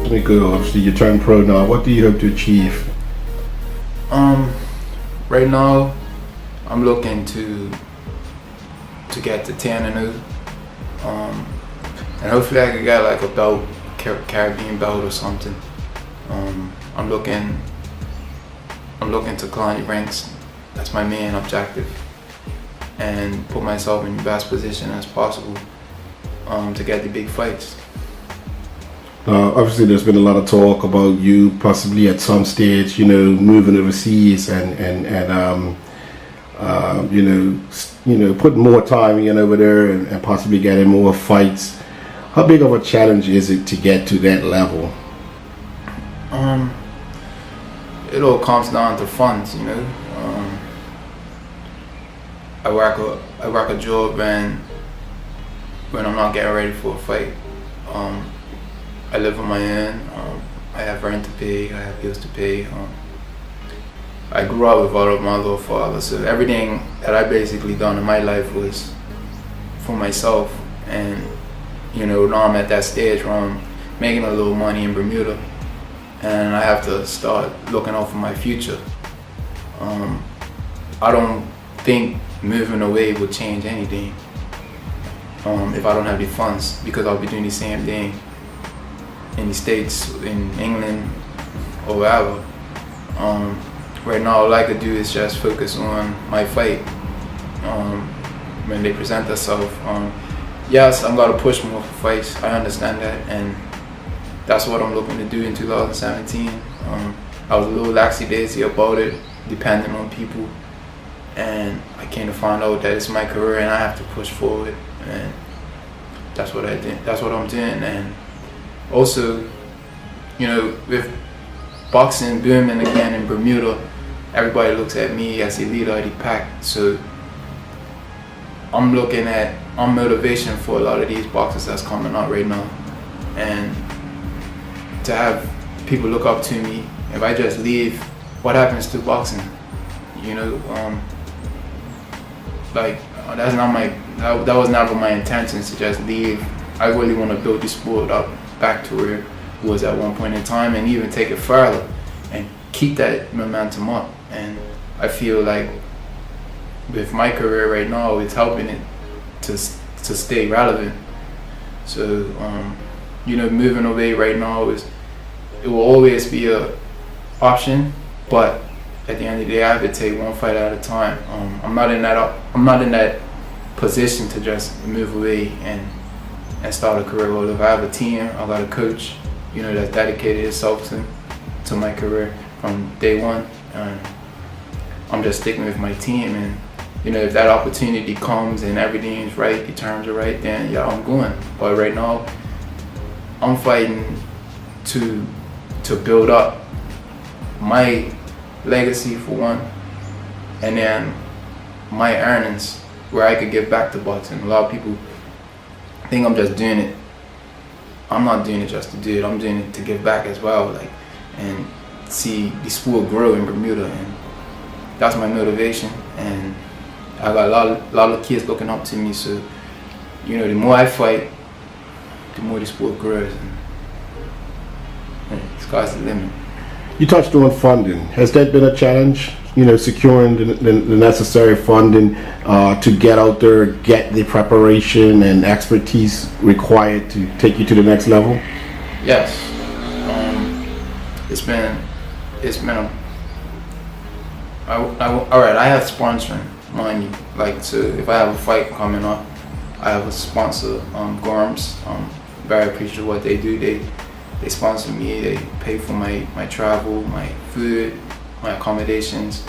ultimate goal? Obviously, you turned pro now. What do you hope to achieve? Um, right now, I'm looking to get to 10-0. And hopefully I could get like a belt, Caribbean belt or something. I'm looking to climb the ranks. That's my main objective, and put myself in the best position as possible to get the big fights. Obviously, there's been a lot of talk about you possibly at some stage, moving overseas and putting more time in over there and possibly getting more fights. How big of a challenge is it to get to that level? It all comes down to funds, I work a job, and when I'm not getting ready for a fight, I live on my own. I have rent to pay, I have bills to pay. I grew up without my little father, so everything that I basically done in my life was for myself. And now I'm at that stage where I'm making a little money in Bermuda, and I have to start looking out for my future. I don't think moving away will change anything if I don't have the funds, because I'll be doing the same thing in the States, in England, or wherever. Right now, all I could do is just focus on my fight when they present themselves. Yes, I'm gonna push more for fights. I understand that, and that's what I'm looking to do in 2017. I was a little lackadaisy about it, depending on people, and I came to find out that it's my career and I have to push forward, and that's what I did. That's what I'm doing. And also, with boxing booming again in Bermuda, everybody looks at me as the leader of the pack. So I'm looking at motivation for a lot of these boxers that's coming out right now, and to have people look up to me. If I just leave, what happens to boxing? That was never my intentions to just leave. I really want to build the sport up back to where it was at one point in time, and even take it further and keep that momentum up. And I feel like with my career right now, it's helping it to stay relevant. So moving away right now it will always be a option, but at the end of the day, I have to take one fight at a time. I'm not in that position to just move away and start a career. Well, if I have a team, I got a coach, that's dedicated himself to my career from day one. And I'm just sticking with my team, and if that opportunity comes and everything is right, the terms are right, then yeah, I'm going. But right now, I'm fighting to build up my legacy for one, and then my earnings where I could give back to boxing. A lot of people think I'm just doing it. I'm not doing it just to do it. I'm doing it to give back as well, and see the sport grow in Bermuda, and that's my motivation. And I got a lot of kids looking up to me. So the more I fight, the more the sport grows, and the sky's the limit. You touched on funding. Has that been a challenge? Securing the necessary funding to get out there, get the preparation and expertise required to take you to the next level? Yes. It's been all right. I have sponsoring money. So if I have a fight coming up, I have a sponsor, Gorms. Very appreciative of what they do. They sponsor me, they pay for my travel, my food, my accommodations,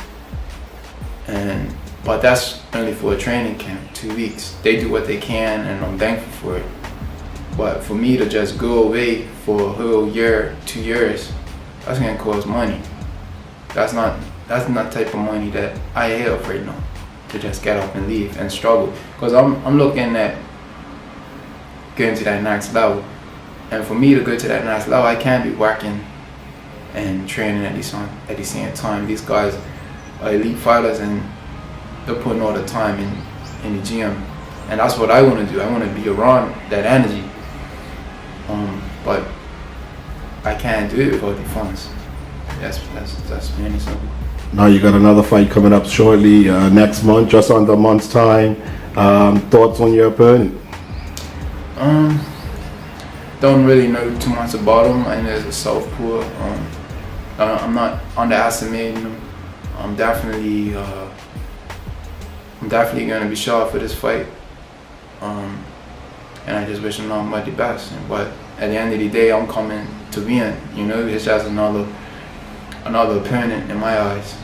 but that's only for a training camp, 2 weeks. They do what they can, and I'm thankful for it. But for me to just go away for a whole year, 2 years, that's gonna cost money. That's not the type of money that I have right now, to just get up and leave and struggle. Because I'm looking at getting to that next level. And for me to go to that next level, I can't be working and training at the same time. These guys are elite fighters, and they're putting all the time in the gym. And that's what I want to do. I want to be around that energy. But I can't do it without the funds. That's plain and simple. Now you got another fight coming up shortly, next month, just under a month's time. Thoughts on your opponent? Don't really know too much about him. I know he's a southpaw. I'm not underestimating him. I'm definitely going to be sharp for this fight. And I just wish him nothing but the best. But at the end of the day, I'm coming to win. You know, it's just another opponent in my eyes.